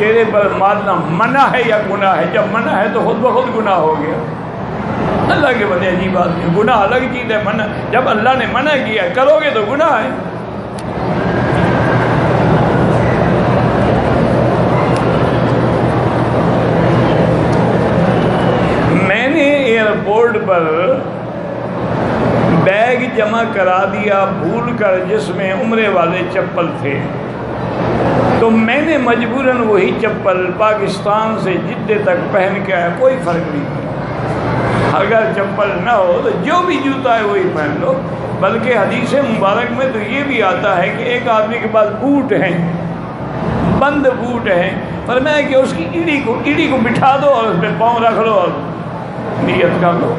چہرے پر مارنا منع ہے یا گناہ ہے؟ جب منع ہے تو خود بخود گناہ ہو گیا۔ اللہ کے بندے عجیب بات ہے، گناہ الگ چیز ہے، منع جب اللہ نے منع کیا کرو گے تو گناہ ہے۔ میں نے ایئرپورٹ پر بیگ جمع کرا دیا بھول کر، جس میں عمرے والے چپل تھے، تو میں نے مجبوراً وہی چپل پاکستان سے جدے تک پہن کے آیا، کوئی فرق نہیں۔ اگر چپل نہ ہو تو جو بھی جوتا ہے وہی پہن لو۔ بلکہ حدیث مبارک میں تو یہ بھی آتا ہے کہ ایک آدمی کے پاس بوٹ ہیں، بند بوٹ ہیں، فرمایا کہ اس کی ایڑی کو بٹھا دو اور اس پہ پاؤں رکھ لو اور نیت کر لو۔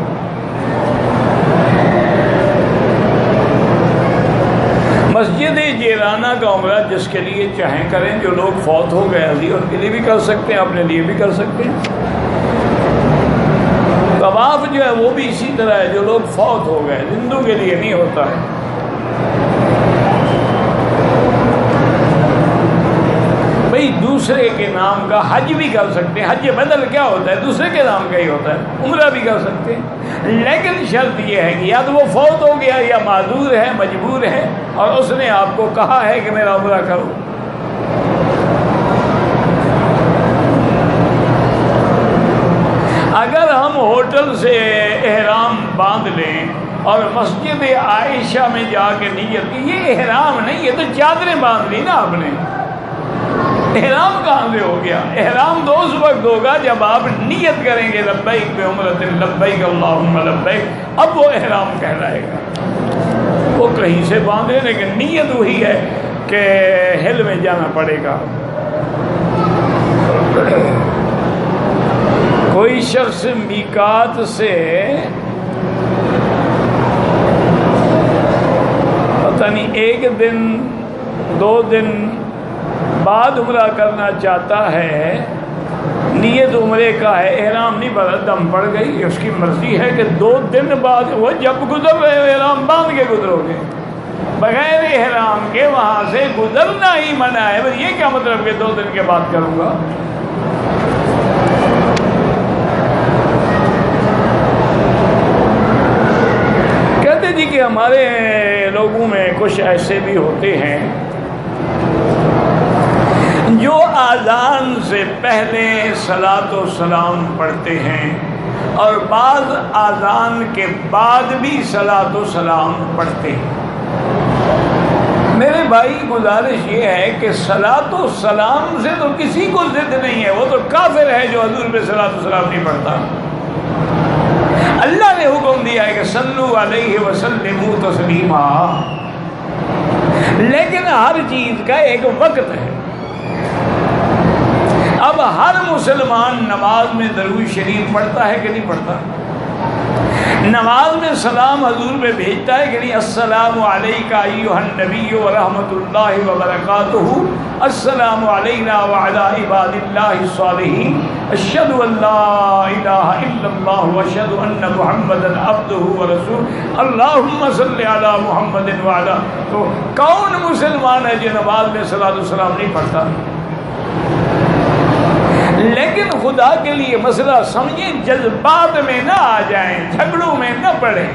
مسجد جیرانہ کا عمرہ جس کے لیے چاہیں کریں، جو لوگ فوت ہو گئے عزیز ان کے لیے بھی کر سکتے ہیں، اپنے لیے بھی کر سکتے ہیں۔ طواف جو ہے وہ بھی اسی طرح ہے، جو لوگ فوت ہو گئے، زندوں کے لیے نہیں ہوتا ہے۔ بھئی دوسرے کے نام کا حج بھی کر سکتے ہیں، حج بدل کیا ہوتا ہے؟ دوسرے کے نام کا ہی ہوتا ہے، عمرہ بھی کر سکتے ہیں، لیکن شرط یہ ہے کہ یا تو وہ فوت ہو گیا یا معذور ہے، مجبور ہے، اور اس نے آپ کو کہا ہے کہ میرا عمرہ کرو۔ اگر ہم ہوٹل سے احرام باندھ لیں اور مسجد عائشہ میں جا کے نیت کی، یہ احرام نہیں، یہ تو چادریں باندھ لی نا آپ نے، احرام کہاں سے ہو گیا؟ احرام تو اس وقت ہوگا جب آپ نیت کریں گے لبیک بعمرۃ لبیک اللہم لبیک، اب وہ احرام کہلائے گا۔ وہ کہیں سے باندھے لیکن نیت وہی ہے کہ ہل میں جانا پڑے گا۔ کوئی شخص میقات سے پتہ نہیں 1 دن 2 دن بعد عمرہ کرنا چاہتا ہے، نیت عمرے کا ہے، احرام نہیں بنا، دم پڑ گئی، اس کی مرضی ہے کہ 2 دن بعد، وہ جب گزر رہے ہو احرام باندھ کے گزرو گے، بغیر احرام کے وہاں سے گزرنا ہی منع ہے۔ بس یہ کیا مطلب کہ 2 دن کے بعد کروں گا؟ کہتے جی کہ ہمارے لوگوں میں کچھ ایسے بھی ہوتے ہیں جو آذان سے پہلے صلاۃ و سلام پڑھتے ہیں اور بعض آذان کے بعد بھی صلاۃ و سلام پڑھتے ہیں۔ میرے بھائی گزارش یہ ہے کہ صلاۃ و سلام سے تو کسی کو ضد نہیں ہے، وہ تو کافر ہے جو حضور پہ صلاۃ و سلام نہیں پڑھتا۔ اللہ نے حکم دیا ہے کہ صلو علیہ وسلموا تسلیما، لیکن ہر چیز کا ایک وقت ہے۔ اب ہر مسلمان نماز میں درود شریف پڑھتا ہے کہ نہیں پڑھتا؟ نماز میں سلام حضور پہ بھیجتا ہے کہ نہیں؟ السلام علیکہ ایھا النبی ورحمۃ اللہ وبرکاتہ، السلام علینا وعلی عباد اللہ الصالحین، اشہد ان لا الہ الا اللہ واشہد ان محمدا عبدہ ورسولہ، اللہم صلی علی محمد وعلی۔ تو کون مسلمان ہے جو نماز میں صلاۃ والسلام نہیں پڑھتا؟ لیکن خدا کے لیے مسئلہ سمجھیں، جذبات میں نہ آ جائیں، جھگڑوں میں نہ پڑیں۔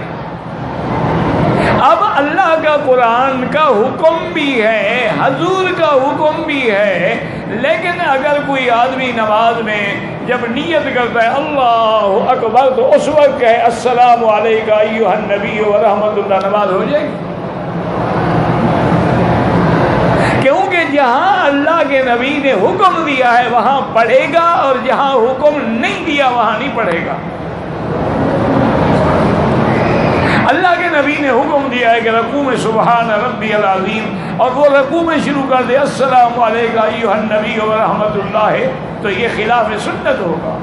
اب اللہ کا قرآن کا حکم بھی ہے، حضور کا حکم بھی ہے، لیکن اگر کوئی آدمی نماز میں جب نیت کرتا ہے اللہ اکبر تو اس وقت کہے السلام علیکہ ایھا النبی ورحمۃ اللہ، نماز ہو جائے گی؟ کیونکہ جہاں اللہ کے نبی نے حکم دیا ہے وہاں پڑھے گا، اور جہاں حکم نہیں دیا وہاں نہیں پڑھے گا۔ اللہ کے نبی نے حکم دیا ہے کہ رکوع میں سبحان ربی العظیم، اور وہ رکوع میں شروع کر دے السلام علیکہ ایھا النبی ورحمۃ اللہ، تو یہ خلاف سنت ہوگا۔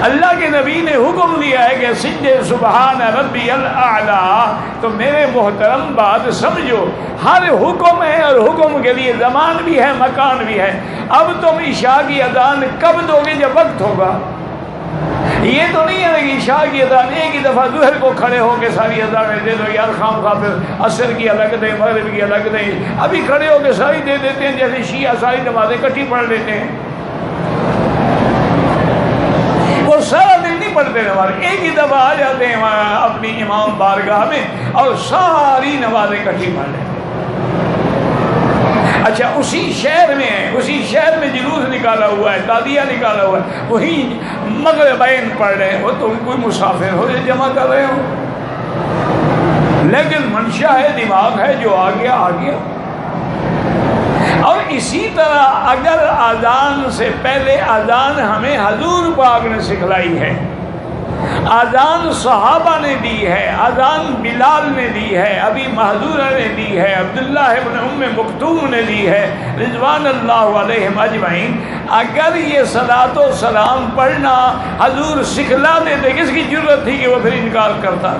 اللہ کے نبی نے حکم دیا ہے کہ سجدے سبحان ربی الاعلیٰ، تو میرے محترم بات سمجھو، ہر حکم ہے اور حکم کے لیے زمان بھی ہے، مکان بھی ہے۔ اب تم عشاء کی اذان کب دو گے؟ جب وقت ہوگا۔ یہ تو نہیں ہے کہ عشاء کی اذان ایک ہی دفعہ ظہر کو کھڑے ہو کے ساری اذانیں دے دو یار، خام خواہ پھر عصر کی الگ دیں، مغرب کی الگ دیں، ابھی کھڑے ہو کے ساری دے دیتے ہیں، جیسے شیعہ ساری نمازیں اکٹھی پڑھ لیتے ہیں۔ وہ سارا دن نہیں پڑھتے نماز، ایک ہی دفعہ آ جاتے ہیں اپنی امام بارگاہ میں اور ساری نمازیں اکٹھی پڑھ لیتے ہیں۔ اچھا اسی شہر میں جلوس نکالا ہوا ہے، تادیہ نکالا ہوا ہے، وہی مغربین پڑھ رہے ہو تو کوئی مسافر ہو جو جمع کر رہے ہو، لیکن منشا ہے، دماغ ہے، جو آ گیا آ گیا۔ اور اسی طرح اگر اذان سے پہلے اذان ہمیں حضور پاک نے سکھلائی ہے، اذان صحابہ نے دی ہے، اذان بلال نے دی ہے، ابی محذورہ نے دی ہے، عبداللہ ابن ام مکتوم نے دی ہے رضوان اللہ علیہم اجمعین، اگر یہ صلاۃ و سلام پڑھنا حضور سکھلا دیتے، کس کی ضرورت تھی کہ وہ پھر انکار کرتا؟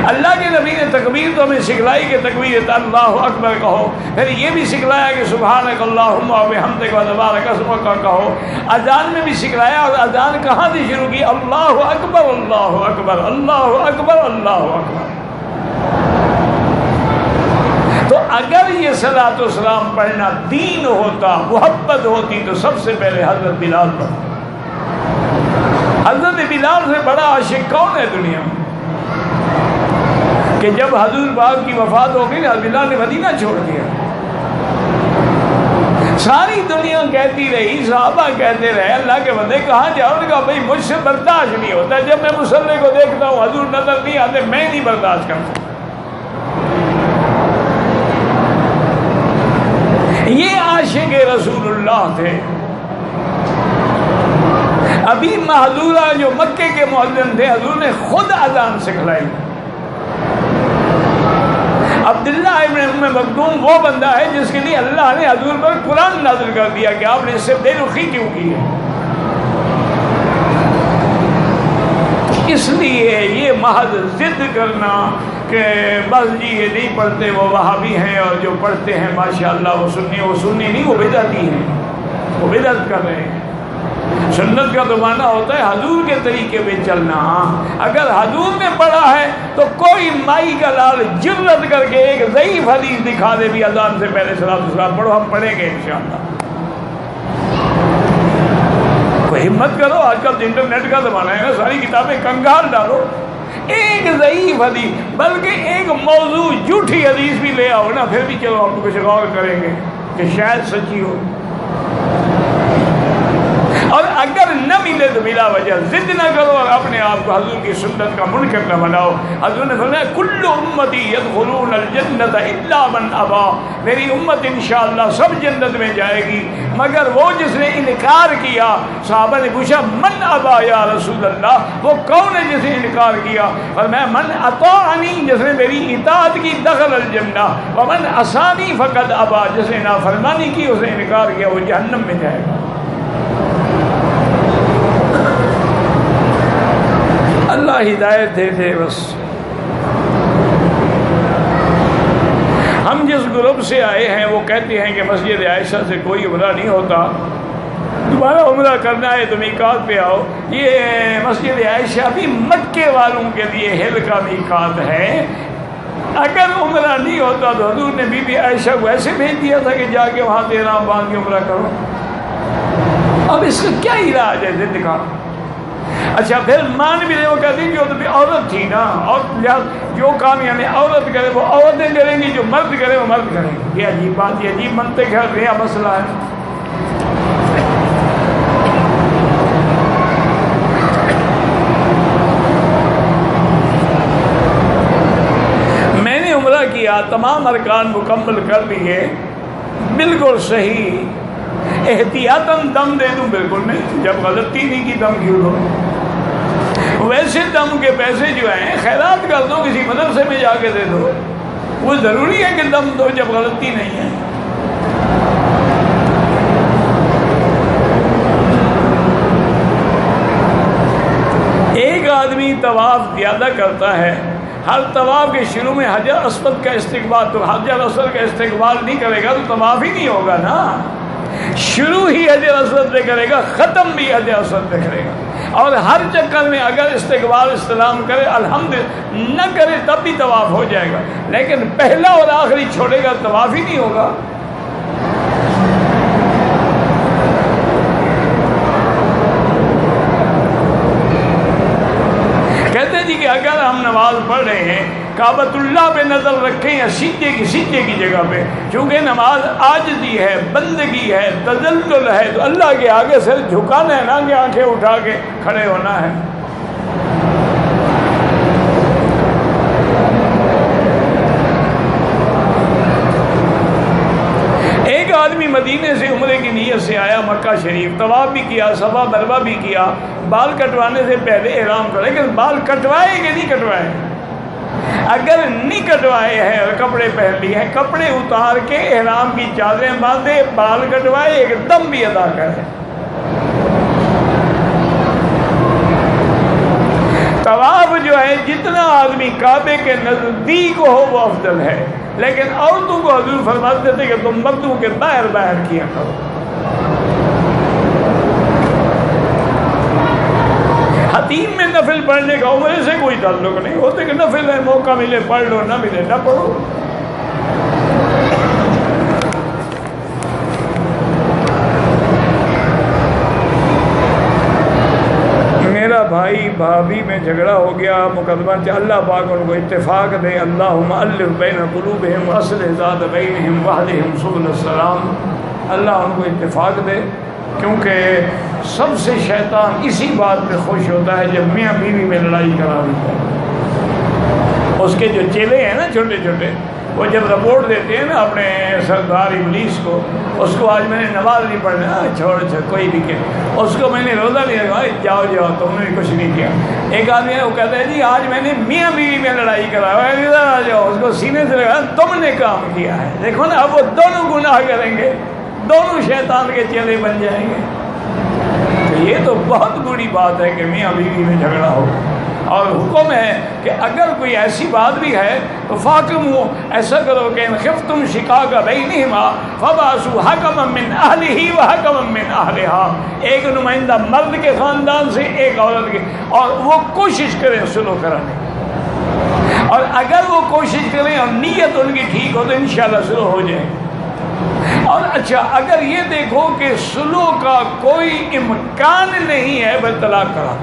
اللہ کے نبی نے تکبیر تو ہمیں سکھلائی کہ تکبیر اللہ اکبر کہو، پھر یہ بھی سکھلایا کہ سبحانک اللہم و بحمدک و تبارک اسمک کہو، اذان میں بھی سکھلایا، اور اذان کہاں سے شروع کی؟ اللہ اکبر اللہ اکبر اللہ اکبر اللہ اکبر۔ تو اگر یہ صلاۃ و سلام پڑھنا دین ہوتا، محبت ہوتی، تو سب سے پہلے حضرت بلال پڑھتا۔ حضرت بلال سے بڑا عاشق کون ہے دنیا میں؟ کہ جب حضور پاک کی وفات ہو گئی، بلال نے مدینہ چھوڑ دیا۔ ساری دنیا کہتی رہی، صحابہ کہتے رہے اللہ کے بندے کہاں جاؤ؟ نے کہا بھائی مجھ سے برداشت نہیں ہوتا، جب میں مصلی کو دیکھتا ہوں حضور نظر نہیں آتے، میں نہیں برداشت کرتا۔ یہ عاشق رسول اللہ تھے۔ ابھی محذورہ جو مکے کے مؤذن تھے، حضور نے خود اذان سکھلائی۔ عبداللہ ابن ام مکتوم وہ بندہ ہے جس کے لیے اللہ نے حضور پر قرآن نازل کر دیا کہ آپ نے اس سے بے رخی کیوں کی ہے۔ اس لیے یہ محض ضد کرنا کہ بس جی یہ نہیں پڑھتے وہ وہابی ہیں، اور جو پڑھتے ہیں ماشاءاللہ وہ سنی نہیں، وہ بدعتی ہیں، وہ بدعت کر رہے ہیں۔ سنت کا تو معنی ہوتا ہے حضور کے طریقے پہ چلنا۔ اگر حضور نے پڑھا ہے تو کوئی مائی کا لال جرت کر کے ایک ضعیف حدیث دکھا دے بھی اذان سے پہلے صلاۃ والسلام پڑھو، ہم پڑھیں گے انشاءاللہ۔ کوئی ہمت کرو، آج کل انٹرنیٹ کا زمانہ ہے نا، ساری کتابیں کنگال ڈالو، ایک ضعیف حدیث بلکہ ایک موضوع جھوٹی حدیث بھی لے آؤ نا، پھر بھی چلو ہم کچھ غور کریں گے کہ شاید سچی ہو۔ اور اگر نہ ملے تو بلا وجہ ضد نہ کرو اور اپنے آپ کو حضور کی سنت کا منکر نہ بناؤ۔ حضور نے فرمایا کل امتی یدخلون الجنت الا من ابا، میری امت انشاءاللہ سب جنت میں جائے گی مگر وہ جس نے انکار کیا۔ صحابہ نے پوچھا من ابا یا رسول اللہ، وہ کون ہے جس نے انکار کیا؟ فرمایا من اطاعنی، جس نے میری اطاعت کی دخل الجنہ، ومن عصانی فقد ابا، جس نے نافرمانی کی اس نے انکار کیا وہ جہنم میں جائے گا۔ اللہ ہدایت دے دے بس۔ ہم جس گروپ سے آئے ہیں وہ کہتے ہیں کہ مسجد عائشہ سے کوئی عمرہ نہیں ہوتا، دوبارہ عمرہ کرنا ہے تو میقات پہ آؤ۔ یہ مسجد عائشہ بھی مکے والوں کے لیے ہل کا میقات ہے۔ اگر عمرہ نہیں ہوتا تو حضور نے بی بی عائشہ کو ایسے بھیج دیا تھا کہ جا کے وہاں احرام باندھ کے عمرہ کرو۔ اب اس کا کیا علاج ہے ضد کا؟ اچھا پھر مان بھی رہے، وہ کہتی ہیں کہ وہ تو عورت تھی نا، اور جو کام یعنی عورت کرے وہ عورتیں کریں گی، جو مرد کرے وہ مرد کریں گے۔ یہ عجیب بات، یہ عجیب منطق ہے، نیا مسئلہ ہے۔ میں نے عمرہ کیا، تمام ارکان مکمل کر لیے، بالکل صحیح، احتیاطاً دم دے دوں، بالکل نہیں، جب غلطی نہیں کی دم کیوں دو؟ ویسے دم کے پیسے جو ہیں خیرات کر دو، کسی مدرسے میں جا کے دے دو، وہ ضروری ہے کہ دم دو جب غلطی نہیں ہے؟ ایک آدمی طواف زیادہ کرتا ہے، ہر طواف کے شروع میں حجر اسود کا استقبال، تو حجر اسود کا استقبال نہیں کرے گا تو طواف ہی نہیں ہوگا نا۔ شروع ہی حجر اسود پہ کرے گا، ختم بھی حجر اسود پہ کرے گا، اور ہر چکر میں اگر استقبال استلام کرے الحمدللہ، نہ کرے تب بھی طواف ہو جائے گا، لیکن پہلا اور آخری چھوڑے گا طواف ہی نہیں ہوگا۔ کہتے ہیں جی کہ اگر ہم نماز پڑھ رہے ہیں کعبۃ اللہ پہ نظر رکھیں یا سیدھے کی جگہ پہ، چونکہ نماز عاجزی ہے، بندگی ہے، تذلل ہے، تو اللہ کے آگے سر جھکانا ہے نا کہ آنکھیں اٹھا کے کھڑے ہونا ہے۔ ایک آدمی مدینے سے عمرے کی نیت سے آیا مکہ شریف، طواف بھی کیا، صفا مروہ بھی کیا، بال کٹوانے سے پہلے احرام کرے، لیکن بال کٹوائے کہ نہیں کٹوائے؟ اگر نہیں کٹوائے ہیں اور کپڑے پہن لیے ہیں، کپڑے اتار کے احرام کی چادریں باندھے، بال کٹوائے، ایک دم بھی ادا کرے۔ طواف جو ہے جتنا آدمی کعبے کے نزدیک ہو وہ افضل ہے، لیکن عورتوں کو حضور فرماتے تھے کہ تم مردوں کے باہر کیا کرو۔ حتیم میں نفل پڑھنے کا عمرے سے کوئی تعلق نہیں ہوتے کہ نفل ہے، موقع ملے پڑھ لو، نہ ملے نہ پڑھو۔ میرا بھائی بھابھی میں جھگڑا ہو گیا، مقدمہ اللہ پاک ان کو اتفاق دے، اللہم الف بین قلوبہم واصلح ذات بینہم واہدہم سبل السلام، اللہ ان کو اتفاق دے، کیونکہ سب سے شیطان اسی بات پہ خوش ہوتا ہے جب میاں بیوی میں لڑائی کرا دیتا ہے۔ اس کے جو چیلے ہیں نا چھوٹے چھوٹے، وہ جب رپورٹ دیتے ہیں نا اپنے سردار ابلیس کو، اس کو آج میں نے نماز نہیں پڑھنا، چھوڑ کوئی بھی کہ اس کو میں نے روزہ نہیں رکھا، جاؤ تم نے کچھ نہیں کیا۔ ایک آدمی ہے وہ کہتا ہے جی آج میں نے میاں بیوی میں لڑائی کرا، آ جاؤ، اس کو سینے سے لگا، تم نے کام کیا ہے۔ دیکھو نا اب وہ دونوں گناہ کریں گے، دونوں شیطان کے چیلے بن جائیں گے۔ تو یہ تو بہت بری بات ہے کہ میاں بیوی میں جھگڑا ہو، اور حکم ہے کہ اگر کوئی ایسی بات بھی ہے تو فاقموا، ایسا کرو کہ ان خفتم شقاق بینہما فبعثوا حکما من اہلہ وحکما من اہلہا، ایک نمائندہ مرد کے خاندان سے ایک عورت کے، اور وہ کوشش کریں صلح کرانے کی، اور اگر وہ کوشش کریں اور نیت ان کی ٹھیک ہو تو انشاءاللہ صلح ہو جائے۔ اور اچھا اگر یہ دیکھو کہ صلح کا کوئی امکان نہیں ہے پھر طلاق کرا،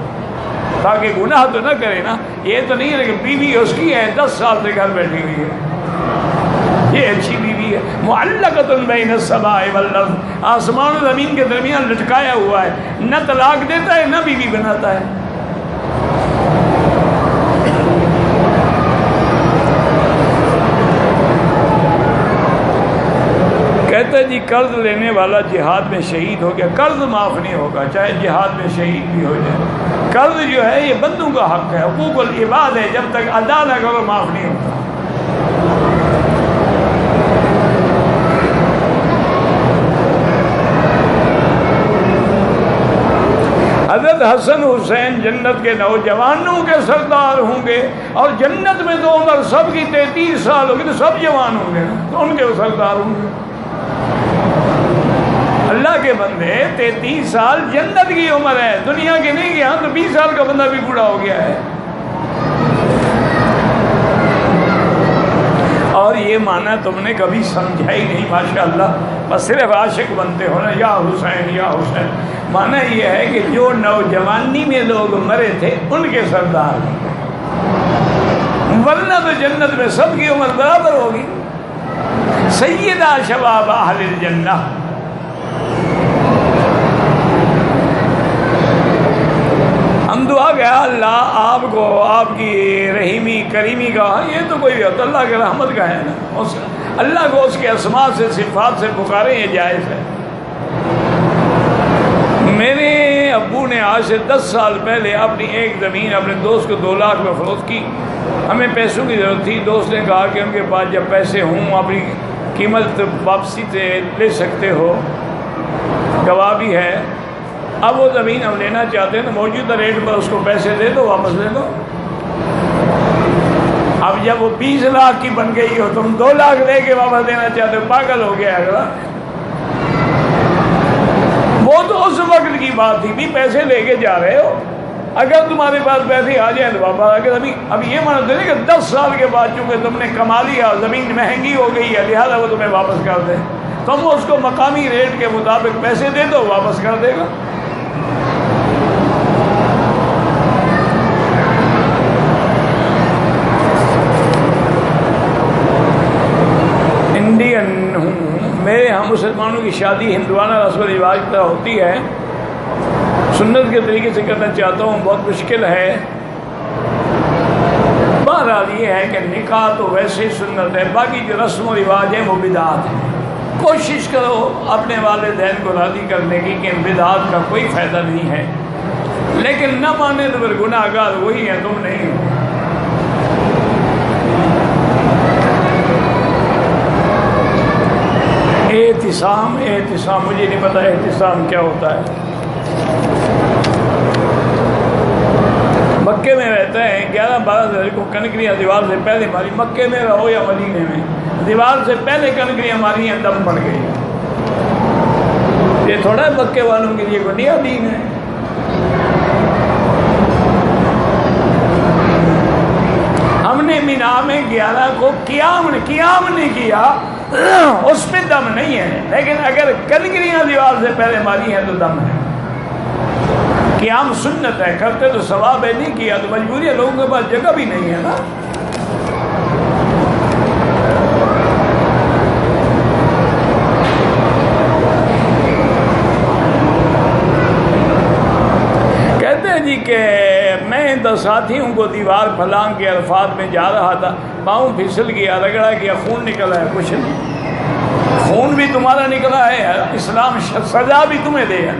تاکہ گناہ تو نہ کرے نا۔ یہ تو نہیں ہے کہ بیوی اس کی ہے 10 سال سے گھر بیٹھی ہوئی ہے، یہ اچھی بیوی ہے، معلقۃ بین السماء والارض، آسمان و زمین کے درمیان لٹکایا ہوا ہے، نہ طلاق دیتا ہے نہ بیوی بناتا ہے۔ کہتا ہے جی قرض لینے والا جہاد میں شہید ہو گیا، قرض معاف نہیں ہوگا چاہے جہاد میں شہید بھی ہو جائے۔ قرض جو ہے یہ بندوں کا حق ہے، حقوق العباد ہے، جب تک ادا نہ کرو معاف نہیں ہوتا۔ حضرت حسن حسین جنت کے نوجوانوں کے سردار ہوں گے، اور جنت میں تو عمر سب کی 33 سال ہوگی، تو سب جوان ہوں گے تو ان کے سردار ہوں گے۔ اللہ کے بندے 33 سال جنت کی عمر ہے، دنیا کے نہیں گیا تو 20 سال کا بندہ بھی بوڑھا ہو گیا ہے۔ اور یہ معنی تم نے کبھی سمجھا ہی نہیں ماشاءاللہ، بس صرف عاشق بنتے ہو نا، یا حسین یا حسین۔ معنی یہ ہے کہ جو نوجوانی میں لوگ مرے تھے ان کے سردار، ورنہ تو جنت میں سب کی عمر برابر ہوگی۔ سیدہ شباب اہل الجنہ۔ ہم دعا گیا اللہ آپ کو آپ کی رحیمی کریمی کا، یہ تو کوئی اللہ کے رحمت کا ہے نا، اللہ کو اس کے اسماء سے صفات سے پکاریں، یہ جائز ہے۔ میرے ابو نے آج سے 10 سال پہلے اپنی ایک زمین اپنے دوست کو 2 لاکھ میں فروخت کی، ہمیں پیسوں کی ضرورت تھی، دوست نے کہا کہ ان کے پاس جب پیسے ہوں اپنی قیمت واپسی سے لے سکتے ہو، گواہ بھی ہے۔ اب وہ زمین ہم لینا چاہتے ہیں تو موجودہ ریٹ پر اس کو پیسے دے دو، واپس لے دو۔ اب جب وہ 20 لاکھ کی بن گئی ہو تم 2 لاکھ لے کے واپس دینا چاہتے ہو، پاگل ہو گیا اگلا۔ بات تھی بھی پیسے لے کے جا رہے ہو، اگر تمہارے پاس پیسے آ جائیں تو واپس آ کے ابھی یہ مانتے نہیں کہ 10 سال کے بعد چونکہ تم نے کما لیا، زمین مہنگی ہو گئی ہے لہٰذا وہ تمہیں واپس کر دے، تم اس کو مقامی ریٹ کے مطابق پیسے دے دو واپس کر دے گا۔ انڈین ہوں، میرے یہاں مسلمانوں کی شادی ہندوانہ رسم و رواج طرح ہوتی ہے، سنت کے طریقے سے کرنا چاہتا ہوں، بہت مشکل ہے۔ بہرحال یہ ہے کہ نکاح تو ویسے سنت ہے، باقی جو رسم و رواج ہیں وہ بدعات ہیں۔ کوشش کرو اپنے والدین کو راضی کرنے کی کہ بدعات کا کوئی فائدہ نہیں ہے، لیکن نہ مانے تو پھر گناہ گار وہی ہیں، تم نہیں ہو۔ احتسام مجھے نہیں پتا احتسام کیا ہوتا ہے۔ مکے میں رہتا ہے 11-12 دن کو کنکریاں دیوار سے پہلے ماری، مکے میں رہو یا مدینے میں، دیوار سے پہلے کنکریاں ماری ہیں دم پڑ گئی۔ یہ تھوڑا مکے والوں کے لیے کوئی نیا دین ہے۔ ہم نے مینا میں 11 کو قیام نہیں کیا، اس پہ دم نہیں ہے، لیکن اگر کنکریاں دیوار سے پہلے ماری ہیں تو دم ہے۔ قیام سنت ہے، کرتے تو ثواب ہے، نہیں کیا تو مجبوری ہے، لوگوں کے پاس جگہ بھی نہیں ہے نا۔ کہتے ہیں جی کہ میں 10 ساتھیوں کو دیوار پھلانگ کے عرفات میں جا رہا تھا، پاؤں پھسل گیا، رگڑا گیا، خون نکلا ہے، کچھ نہیں، خون بھی تمہارا نکلا ہے، اسلام سزا بھی تمہیں دے گا،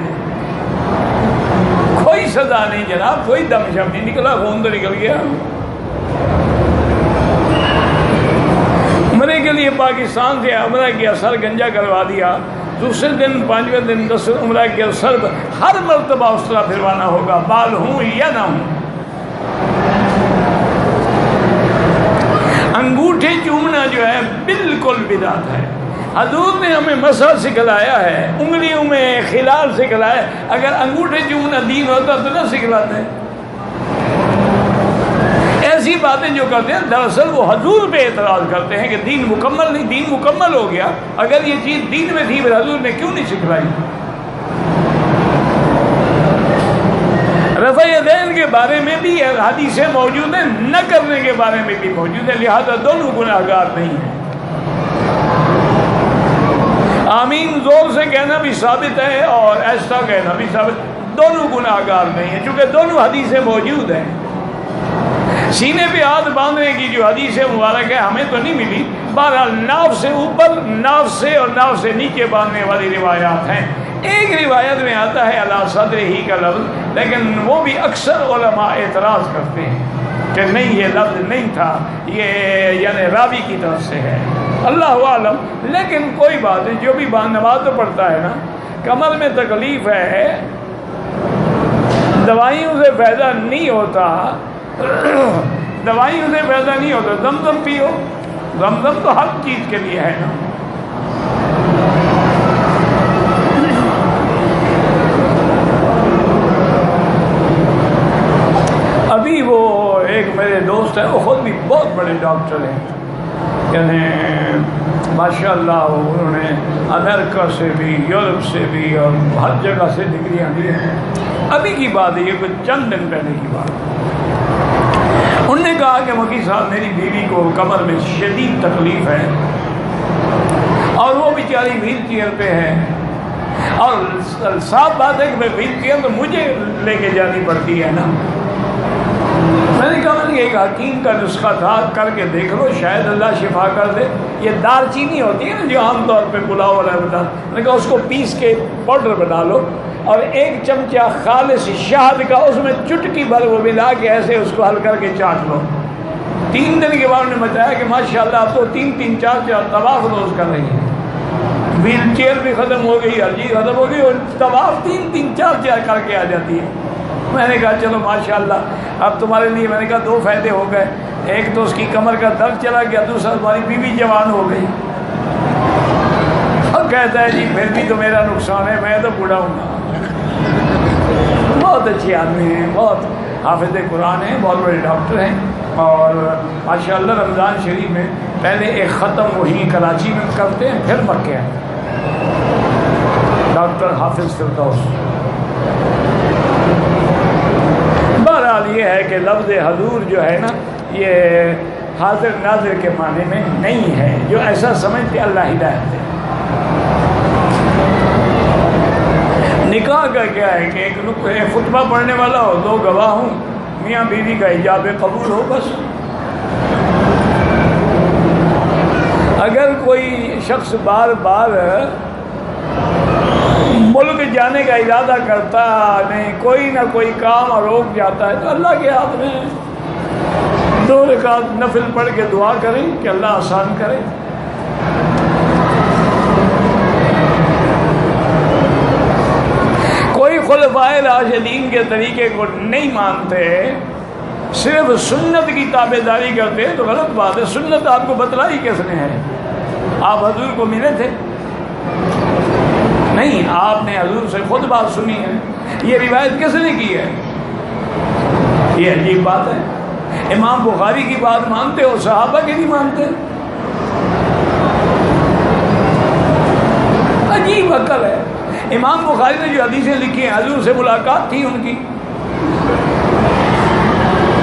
کوئی سزا نہیں جناب، کوئی دم شم نہیں نکلا، خون تو نکل گیا۔ عمرے کے لیے پاکستان سے عمرہ کیا، سر گنجا کروا دیا، دوسرے دن 5ویں دن 10 عمرہ کیا، سر ہر مرتبہ اس طرح پھروانا ہوگا، بال ہوں یا نہ ہوں۔ انگوٹھے چومنا جو ہے بالکل بدعت ہے، حضور نے ہمیں مسح سکھلایا ہے، انگلیوں میں خلال سکھلایا ہے، اگر انگوٹھے چومنا دین ہوتا تو نہ سکھلاتے۔ ایسی باتیں جو کرتے ہیں دراصل وہ حضور پہ اعتراض کرتے ہیں کہ دین مکمل نہیں، دین مکمل ہو گیا، اگر یہ چیز دین میں تھی پھر حضور نے کیوں نہیں سکھلائی؟ رفع یدین کے بارے میں بھی حدیثیں موجود ہیں، نہ کرنے کے بارے میں بھی موجود ہیں، لہذا دونوں گناہ گار نہیں ہیں۔ آمین زور سے کہنا بھی ثابت ہے اور ایسا کہنا بھی ثابت، دونوں گناہ گار نہیں ہیں، چونکہ دونوں حدیثیں موجود ہیں۔ سینے پہ ہاتھ باندھنے کی جو حدیث مبارک ہے ہمیں تو نہیں ملی، بہرحال ناف سے اوپر، ناف سے اور ناف سے نیچے باندھنے والی روایات ہیں۔ ایک روایت میں آتا ہے علی صدر ہی کا لفظ، لیکن وہ بھی اکثر علماء اعتراض کرتے ہیں کہ نہیں یہ لفظ نہیں تھا، یہ یعنی راوی کی طرف سے ہے، اللہ عالم۔ لیکن کوئی بات نہیں، جو بھی نماز تو پڑھتا ہے نا، کمر میں تکلیف ہے، دوائیوں سے فائدہ نہیں ہوتا، دوائیوں سے فائدہ نہیں ہوتا، زمزم پیو، زمزم تو ہر چیز کے لیے ہے نا۔ ابھی وہ ایک میرے دوست ہیں، وہ خود بھی بہت بڑے ڈاکٹر ہیں، یعنی ماشاء اللہ انہوں نے امریکہ سے بھی، یورپ سے بھی اور ہر جگہ سے ڈگریاں دی ہیں۔ ابھی کی بات ہے، یہ کچھ چند دن پہلے کی بات۔ انہوں نے کہا کہ مکی صاحب میری بیوی کو کمر میں شدید تکلیف ہے اور وہ بیچاری ویل چیئر پہ ہے، اور صاف بات ہے کہ میں ویل چیئر تو مجھے لے کے جانی پڑتی ہے نا۔ میں نے کہا کہ ایک حکیم کا نسخہ تھا، کر کے دیکھ لو، شاید اللہ شفا کر دے۔ یہ دار چینی ہوتی ہے نا جو عام طور پہ پلاؤ والا بتا، میں نے کہا اس کو پیس کے پاؤڈر بنا لو اور 1 چمچہ خالص شہد کا اس میں چٹکی بھر وہ ملا کے ایسے اس کو حل کر کے چاٹ لو۔ 3 دن کے بعد نے بتایا کہ ماشاءاللہ آپ تو 3-3 4 طواف روز کر رہی ہیں، ویل چیئر بھی ختم ہو گئی، ہر چیز ختم ہو گئی اور طواف 3-3 4 کر کے آ جاتی ہے۔ میں نے کہا چلو ماشاءاللہ اب تمہارے لیے، میں نے کہا 2 فائدے ہو گئے، ایک تو اس کی کمر کا درد چلا گیا، دوسرا تمہاری بیوی جوان ہو گئی۔ اور کہتا ہے جی پھر بھی تو میرا نقصان ہے، میں تو بوڑھا ہوں گا۔ بہت اچھے آدمی ہیں، بہت حافظ قرآن ہیں، بہت بڑے ڈاکٹر ہیں، اور ماشاءاللہ رمضان شریف میں پہلے ایک ختم وہیں کراچی میں کرتے ہیں، پھر مکے ہیں، ڈاکٹر حافظ فردوس۔ بہرحال یہ ہے کہ لفظ حضور جو ہے نا، یہ حاضر ناظر کے معنی میں نہیں ہے، جو ایسا سمجھتے اللہ ہدایت دے۔ نکاح کا کیا ہے کہ ایک خطبہ پڑھنے والا ہو، دو گواہ ہوں، میاں بیوی کا ایجاب قبول ہو، بس۔ اگر کوئی شخص بار بار ملک جانے کا ارادہ کرتا نہیں، کوئی نہ کوئی کام روک جاتا ہے، تو اللہ کے ہاتھ میں 2 رکعت نفل پڑھ کے دعا کریں کہ اللہ آسان کرے۔ کوئی خلفائے راشدین کے طریقے کو نہیں مانتے، صرف سنت کی تابع داری کرتے ہیں، تو غلط بات ہے۔ سنت آپ کو بتلائی کس نے ہے؟ آپ حضور کو ملے تھے؟ نہیں، آپ نے حضور سے خود بات سنی ہے۔ یہ روایت کس نے کی ہے؟ یہ عجیب بات ہے۔ امام بخاری کی بات مانتے ہو، صحابہ کی نہیں مانتے؟ عجیب عقل ہے۔ امام بخاری نے جو حدیثیں لکھی ہیں، حضور سے ملاقات تھی ان کی،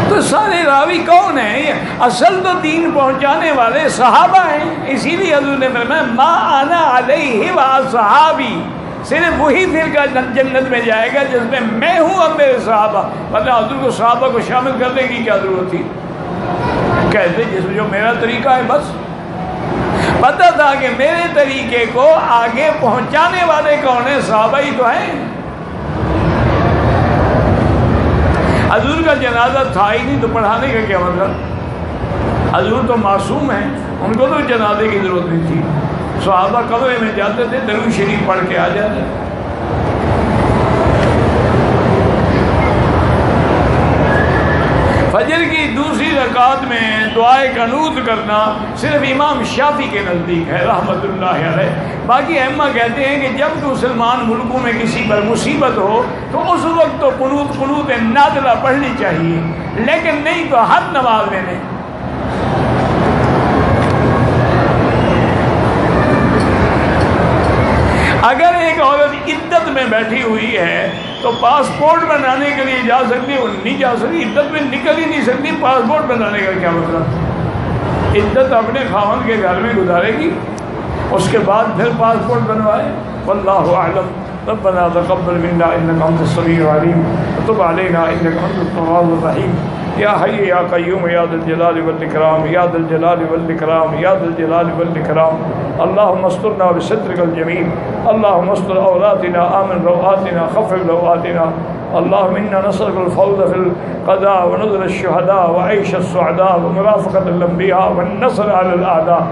تو سارے راوی کون ہیں؟ اصل تو دین پہنچانے والے صحابہ ہیں، اسی لیے حضور نے فرمایا ما انا علیہ واصحابی، صرف وہی فرقہ جنت میں جائے گا جس میں میں ہوں اور میرے صحابہ۔ مطلب حضور کو صحابہ کو شامل کرنے کی کیا ضرورت تھی؟ کہتے جس میں جو میرا طریقہ ہے بس۔ پتہ تھا کہ میرے طریقے کو آگے پہنچانے والے کون ہیں؟ صحابہ ہی تو ہیں۔ حضور کا جنازہ تھا ہی نہیں تو پڑھانے کا کیا مطلب؟ حضور تو معصوم ہیں، ان کو تو جنازے کی ضرورت نہیں تھی۔ صحابہ کمرے میں جاتے تھے، درود شریف پڑھ کے آ جاتے۔ فجر کی دوسری رکعت میں دعائے قنوت کرنا صرف امام شافعی کے نزدیک ہے رحمۃ اللہ علیہ۔ باقی ائمہ کہتے ہیں کہ جب مسلمان ملکوں میں کسی پر مصیبت ہو تو اس وقت تو قنوت نازلہ پڑھنی چاہیے، لیکن نہیں تو ہر نماز میں نہیں۔ اگر ایک عورت عدت میں بیٹھی ہوئی ہے تو پاسپورٹ بنانے کے لیے جا سکتی ہے؟ وہ نہیں جا سکتی، عدت میں نکل ہی نہیں سکتی، پاسپورٹ بنانے کا کیا مطلب؟ عدت اپنے خاوند کے گھر میں گزارے گی، اس کے بعد پھر پاسپورٹ بنوائے۔ واللہ اعلم۔ ربنا تقبل منا انك انت السميع العليم وتب علينا انك انت التواب الرحيم یا حی یا قیوم یا ذا الجلال والاکرام یا ذا الجلال والاکرام یا ذا الجلال والاکرام اللهم استرنا بسترك الجميل اللهم استر عوراتنا آمن روآتنا خفف روآتنا اللهم انا نسألك الفوز في القضاء ونزل الشهداء وعيش السعداء ومرافقة الانبياء والنصر على الاعداء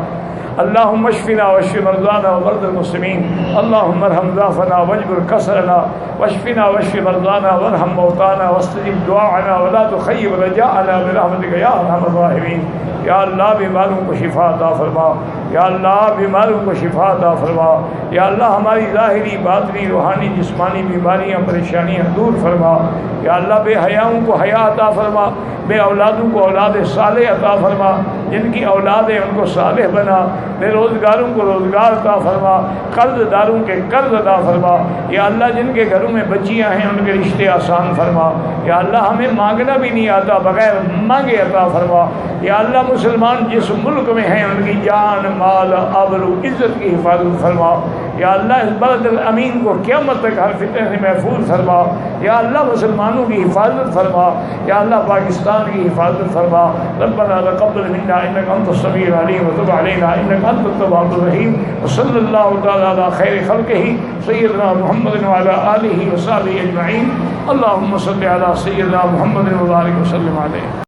اللهم اشفنا واشف مرضانا ومرضى المسلمين اللهم ارحم ضعفنا واجبر كسرنا واشفنا واشف مرضانا وارحم موتانا واستجب دعاءنا ولا تخيب رجاءنا برحمتك يا ارحم الراحمين۔ یا اللہ بیماروں کو شفا عطا فرما، یا اللہ بیماروں کو شفا عطا فرما، یا اللہ ہماری ظاہری باطنی روحانی جسمانی بیماریاں پریشانیاں دور فرما، یا اللہ بے حیاؤں کو حیا عطا فرما، بے اولادوں کو اولاد صالح عطا فرما، جن کی اولاد ہیں ان کو صالح بنا، بے روزگاروں کو روزگار عطا فرما، قرض داروں کے قرض عطا فرما، یا اللہ جن کے گھروں میں بچیاں ہیں ان کے رشتے آسان فرما، یا اللہ ہمیں مانگنا بھی نہیں آتا بغیر مانگے عطا فرما، یا اللہ مسلمان جس ملک میں ہیں ان کی جان مال آبرو عزت کی حفاظت فرما، یا اللہ اس بلد الامین کو قیامت تک ہر فتنے سے محفوظ فرما، یا اللہ مسلمانوں کی حفاظت فرما، یا اللہ پاکستان کی حفاظت فرما۔ ربنا تقبل منا انك انت السميع العليم وتب علينا انك انت التواب الرحيم وصلى الله تعالى على خير خلقه سيدنا محمد وعلى اله وصحبه اجمعين۔ اللهم صل على سيدنا محمد وبارك وسلم عليه۔